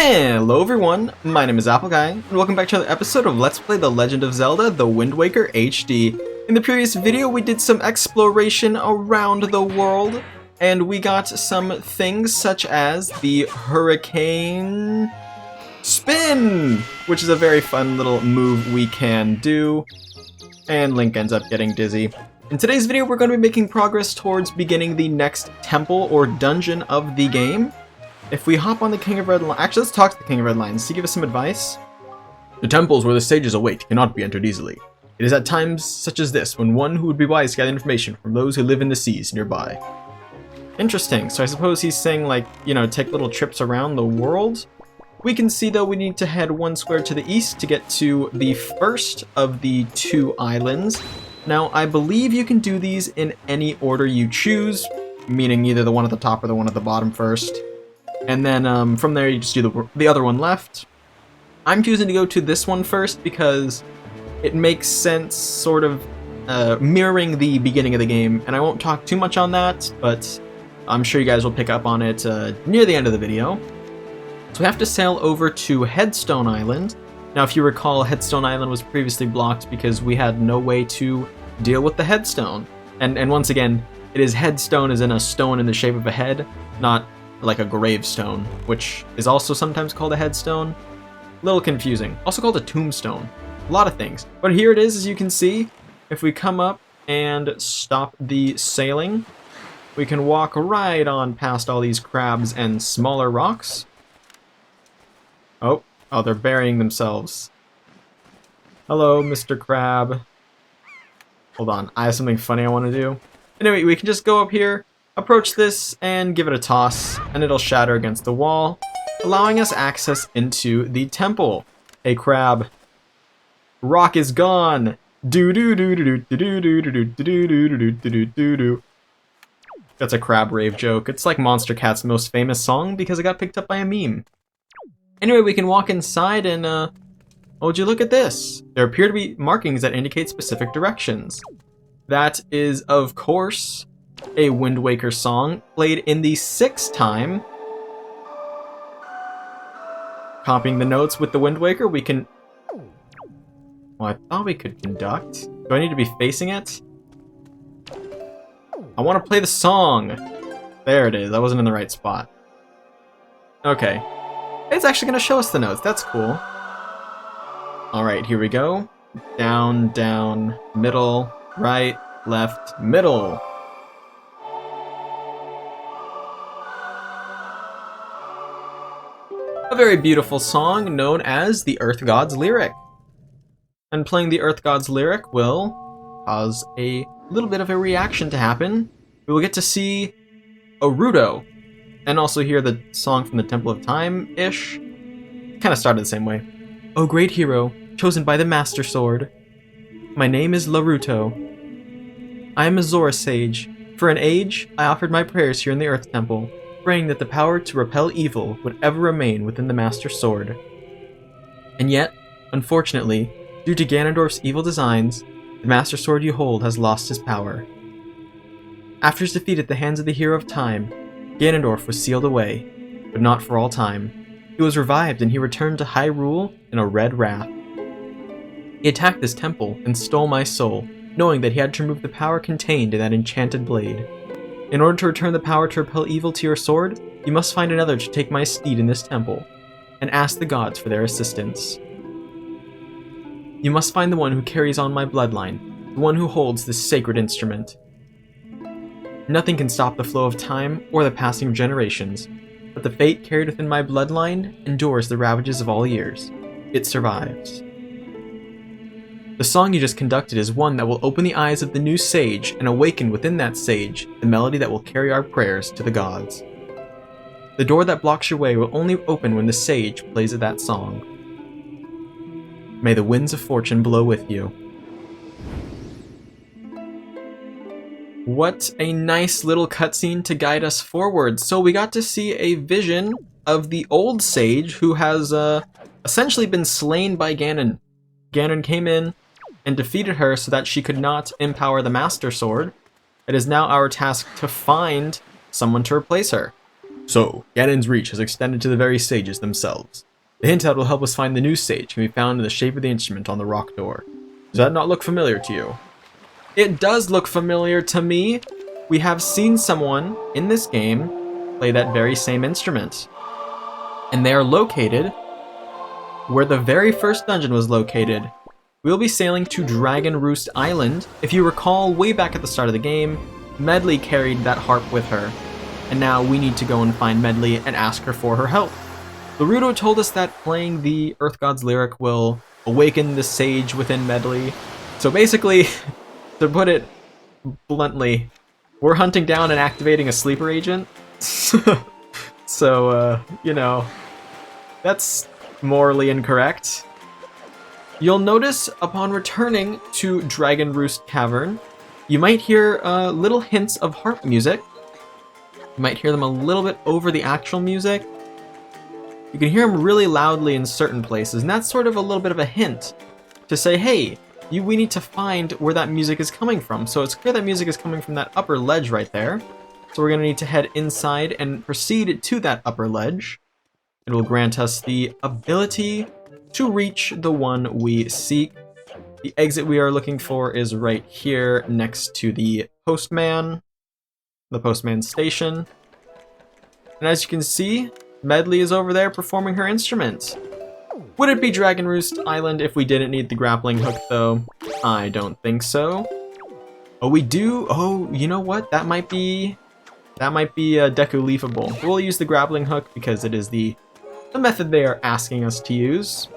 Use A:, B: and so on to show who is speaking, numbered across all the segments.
A: Hello everyone, my name is Appleguy, and welcome back to another episode of Let's Play The Legend of Zelda, The Wind Waker HD. In the previous video, we did some exploration around the world, and we got some things such as the Hurricane Spin, which is a very fun little move we can do, and Link ends up getting dizzy. In today's video, we're going to be making progress towards beginning the next temple or dungeon of the game. If we hop on the King of Red Lions... Actually, let's talk to the King of Red Lions. Does he give us some advice? The temples where the sages await cannot be entered easily. It is at times such as this when one who would be wise to gather information from those who live in the seas nearby. Interesting. So I suppose he's saying, like, you know, take little trips around the world? We can see, though, we need to head one square to the east to get to the first of the two islands. Now, I believe you can do these in any order you choose, meaning either the one at the top or the one at the bottom first. And then from there you just do the other one left. I'm choosing to go to this one first because it makes sense, sort of mirroring the beginning of the game, and I won't talk too much on that, but I'm sure you guys will pick up on it near the end of the video. So we have to sail over to Headstone Island. Now, if you recall, Headstone Island was previously blocked because we had no way to deal with the headstone. And once again, it is headstone as in a stone in the shape of a head, not like a gravestone, which is also sometimes called a headstone. A little confusing. Also called a tombstone. A lot of things. But here it is, as you can see. If we come up and stop the sailing, we can walk right on past all these crabs and smaller rocks. Oh, they're burying themselves. Hello, Mr. Crab. Hold on, I have something funny I want to do. Anyway, we can just go up here, approach this, and give it a toss, and it'll shatter against the wall, allowing us access into the temple. Hey, crab. Rock is gone! Do-do-do-do-do-do-do-do-do-do-do-do-do-do-do-do. That's a crab rave joke. It's like Monster Cat's most famous song because it got picked up by a meme. Anyway, we can walk inside and, oh, would you look at this? There appear to be markings that indicate specific directions. That is, of course, a Wind Waker song played in the 6th time. Copying the notes with the Wind Waker, we can... Well, I thought we could conduct. Do I need to be facing it? I want to play the song. There it is. I wasn't in the right spot. Okay. It's actually going to show us the notes. That's cool. Alright, here we go. Down, down, middle, right, left, middle. A very beautiful song known as the Earth God's Lyric. And playing the Earth God's Lyric will cause a little bit of a reaction to happen. We will get to see Oruto, and also hear the song from the Temple of Time-ish. Kind of started the same way. O great hero, chosen by the Master Sword. My name is Laruto. I am a Zora sage. For an age, I offered my prayers here in the Earth Temple, praying that the power to repel evil would ever remain within the Master Sword. And yet, unfortunately, due to Ganondorf's evil designs, the Master Sword you hold has lost his power. After his defeat at the hands of the Hero of Time, Ganondorf was sealed away, but not for all time. He was revived and he returned to Hyrule in a red wrath. He attacked this temple and stole my soul, knowing that he had to remove the power contained in that enchanted blade. In order to return the power to repel evil to your sword, you must find another to take my steed in this temple, and ask the gods for their assistance. You must find the one who carries on my bloodline, the one who holds this sacred instrument. Nothing can stop the flow of time or the passing of generations, but the fate carried within my bloodline endures the ravages of all years. It survives. The song you just conducted is one that will open the eyes of the new sage and awaken within that sage the melody that will carry our prayers to the gods. The door that blocks your way will only open when the sage plays that song. May the winds of fortune blow with you. What a nice little cutscene to guide us forward. So we got to see a vision of the old sage who has essentially been slain by Ganon. Ganon came in and defeated her so that she could not empower the Master Sword. It is now our task to find someone to replace her. So, Ganon's reach has extended to the very sages themselves. The hint out will help us find the new sage can be found in the shape of the instrument on the rock door. Does that not look familiar to you? It does look familiar to me. We have seen someone in this game play that very same instrument. And they are located where the very first dungeon was located. We'll be sailing to Dragon Roost Island. If you recall, way back at the start of the game, Medley carried that harp with her. And now we need to go and find Medley and ask her for her help. Larudo told us that playing the Earth God's lyric will awaken the sage within Medley. So basically, to put it bluntly, we're hunting down and activating a sleeper agent. So, you know, that's morally incorrect. You'll notice upon returning to Dragon Roost Cavern, you might hear little hints of harp music. You might hear them a little bit over the actual music. You can hear them really loudly in certain places, and that's sort of a little bit of a hint to say, hey, we need to find where that music is coming from. So it's clear that music is coming from that upper ledge right there. So we're going to need to head inside and proceed to that upper ledge. It will grant us the ability to reach the one we seek. The exit we are looking for is right here next to the postman station. And as you can see, Medley is over there performing her instrument. Would it be Dragon Roost Island if we didn't need the grappling hook though? I don't think so. Oh, we do? Oh, you know what? That might be Deku Leafable. We'll use the grappling hook because it is the method they are asking us to use.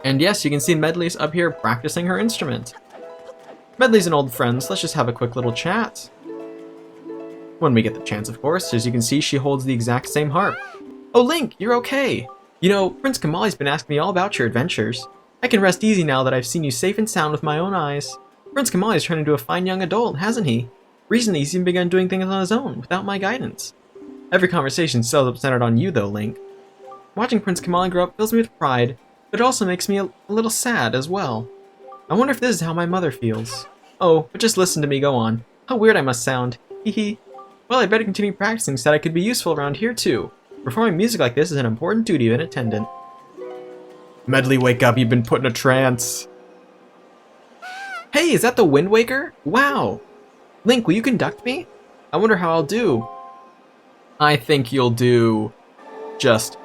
A: And yes, you can see Medley's up here practicing her instrument. Medley's an old friend, so let's just have a quick little chat. When we get the chance, of course. As you can see, she holds the exact same harp. Oh, Link, you're okay. You know, Prince Kamali's been asking me all about your adventures. I can rest easy now that I've seen you safe and sound with my own eyes. Prince Kamali's turned into a fine young adult, hasn't he? Recently, he's even begun doing things on his own, without my guidance. Every conversation still centered on you, though, Link. Watching Prince Kamali grow up fills me with pride, but it also makes me a little sad as well. I wonder if this is how my mother feels. Oh, but just listen to me go on. How weird I must sound. Hee hee. Well, I'd better continue practicing so that I could be useful around here too. Performing music like this is an important duty of an attendant. Medley, wake up, you've been put in a trance. Hey, is that the Wind Waker? Wow. Link, will you conduct me? I wonder how I'll do. I think you'll do just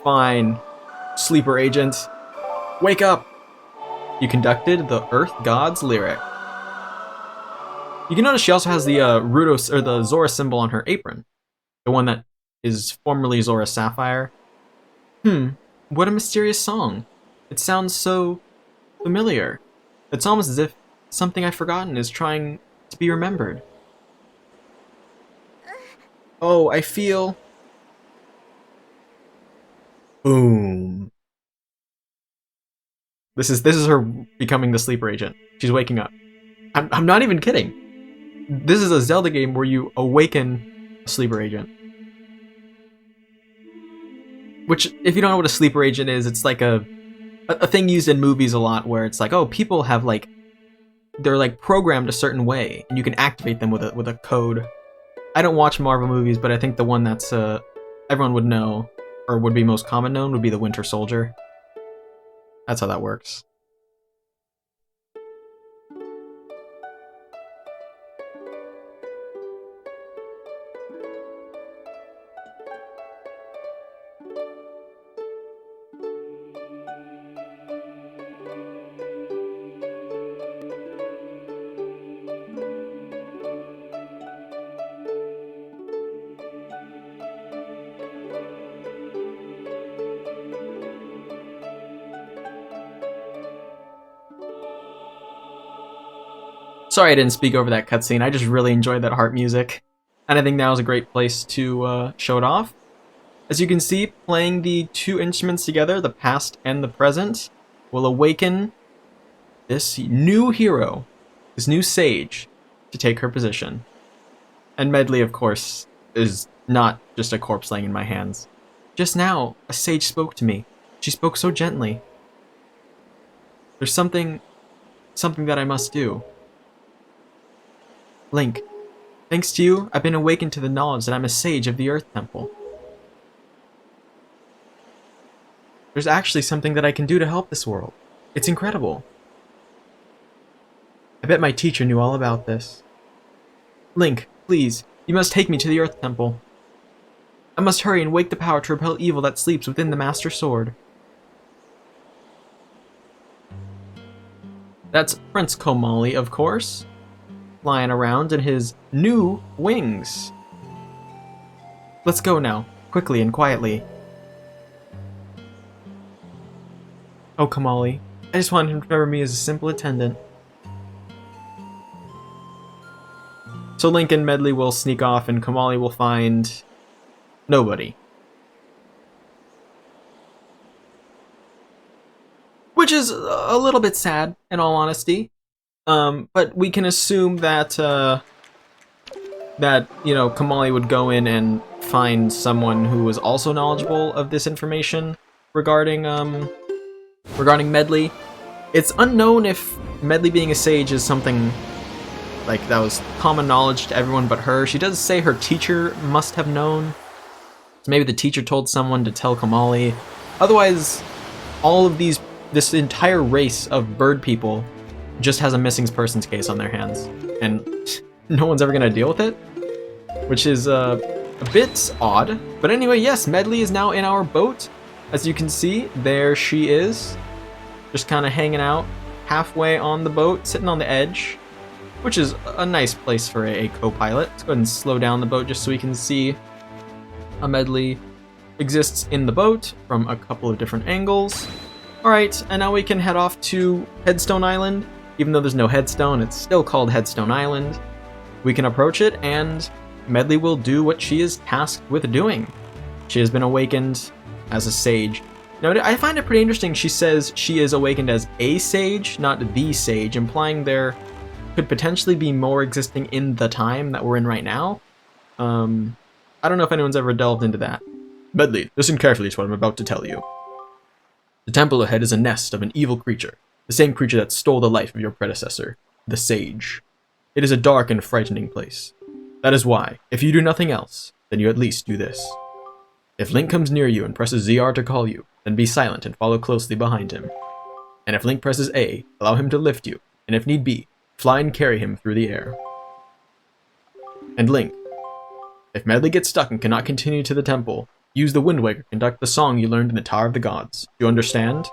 A: fine. Sleeper agent, wake up. You conducted the Earth God's lyric. You can notice she also has the the Zora symbol on her apron. The one that is formerly Zora Sapphire. What a mysterious song. It sounds so familiar. It's almost as if something I've forgotten is trying to be remembered. Oh, I feel... Boom. This is her becoming the sleeper agent. She's waking up. I'm not even kidding. This is a Zelda game where you awaken a sleeper agent. Which, if you don't know what a sleeper agent is, it's like a thing used in movies a lot where it's like, oh, people have like, they're like programmed a certain way and you can activate them with a code. I don't watch Marvel movies, but I think the one that's everyone would know, or would be most common known, would be the Winter Soldier. That's how that works. Sorry I didn't speak over that cutscene, I just really enjoyed that harp music. And I think now is a great place to show it off. As you can see, playing the two instruments together, the past and the present, will awaken this new hero, this new sage, to take her position. And Medley, of course, is not just a corpse laying in my hands. Just now, a sage spoke to me. She spoke so gently. There's something that I must do. Link, Thanks to you, I've been awakened to the knowledge that I'm a sage of the Earth Temple. There's actually something that I can do to help this world. It's incredible. I bet my teacher knew all about this. Link, please, you must take me to the Earth Temple. I must hurry and wake the power to repel evil that sleeps within the Master Sword. That's Prince Komali, of course, flying around in his new wings. Let's go now, quickly and quietly. Oh, Komali, I just wanted him to remember me as a simple attendant. So Link and Medley will sneak off and Komali will find nobody. Which is a little bit sad, in all honesty. But we can assume that, Komali would go in and find someone who was also knowledgeable of this information regarding Medley. It's unknown if Medley being a sage is something like that was common knowledge to everyone but her. She does say her teacher must have known. So maybe the teacher told someone to tell Komali. Otherwise, this entire race of bird people just has a missing persons case on their hands, and no one's ever gonna deal with it, which is a bit odd. But anyway, yes, Medley is now in our boat. As you can see, there she is, just kind of hanging out halfway on the boat, sitting on the edge, which is a nice place for a co-pilot. Let's go ahead and slow down the boat just so we can see how Medley exists in the boat from a couple of different angles. Alright, and now we can head off to Headstone Island. Even though there's no headstone, it's still called Headstone Island. We can approach it, and Medley will do what she is tasked with doing. She has been awakened as a sage. Now, I find it pretty interesting she says she is awakened as a sage, not the sage, implying there could potentially be more existing in the time that we're in right now. I don't know if anyone's ever delved into that. Medley, listen carefully to what I'm about to tell you. The temple ahead is a nest of an evil creature, the same creature that stole the life of your predecessor, the sage. It is a dark and frightening place. That is why, if you do nothing else, then you at least do this. If Link comes near you and presses ZR to call you, then be silent and follow closely behind him. And if Link presses A, allow him to lift you, and if need be, fly and carry him through the air. And Link, if Medley gets stuck and cannot continue to the temple, use the Wind Waker to conduct the song you learned in the Tower of the Gods. Do you understand?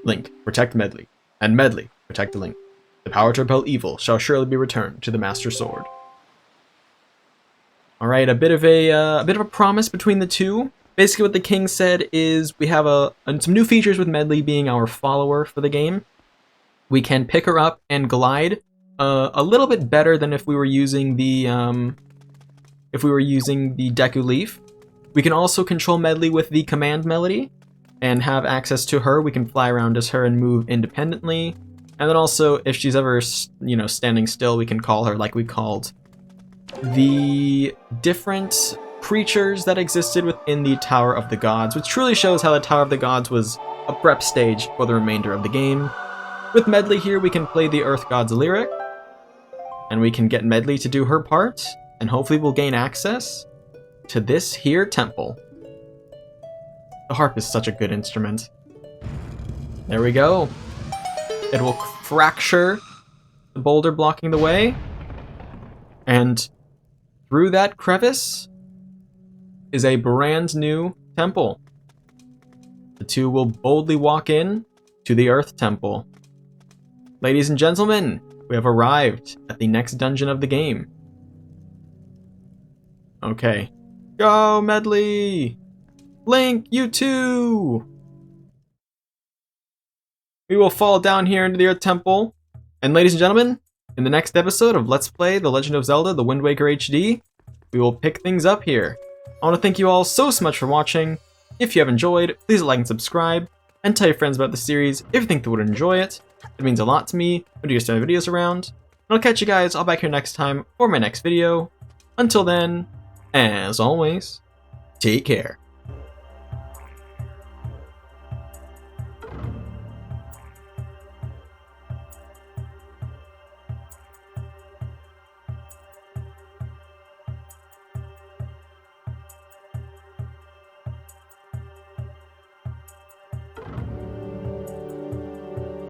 A: Link, protect Medley. And Medley, protect Link. The power to repel evil shall surely be returned to the Master Sword. Alright, a bit of a promise between the two. Basically what the king said is we have some new features with Medley being our follower for the game. We can pick her up and glide a little bit better than if we were using the Deku Leaf. We can also control Medley with the command melody and have access to her. We can fly around as her and move independently. And then also, if she's ever, standing still, we can call her like we called the different creatures that existed within the Tower of the Gods, which truly shows how the Tower of the Gods was a prep stage for the remainder of the game. With Medley here, we can play the Earth God's lyric, and we can get Medley to do her part, and hopefully we'll gain access to this here temple. The harp is such a good instrument. There we go. It will fracture the boulder blocking the way, and through that crevice is a brand new temple. The two will boldly walk in to the Earth Temple. Ladies and gentlemen, we have arrived at the next dungeon of the game. Okay. Go, Medley! Link, you too! We will fall down here into the Earth Temple. And ladies and gentlemen, in the next episode of Let's Play The Legend of Zelda, The Wind Waker HD, we will pick things up here. I want to thank you all so much for watching. If you have enjoyed, please like and subscribe, and tell your friends about the series if you think they would enjoy it. It means a lot to me when you send videos around. And I'll catch you guys all back here next time for my next video. Until then, as always, take care.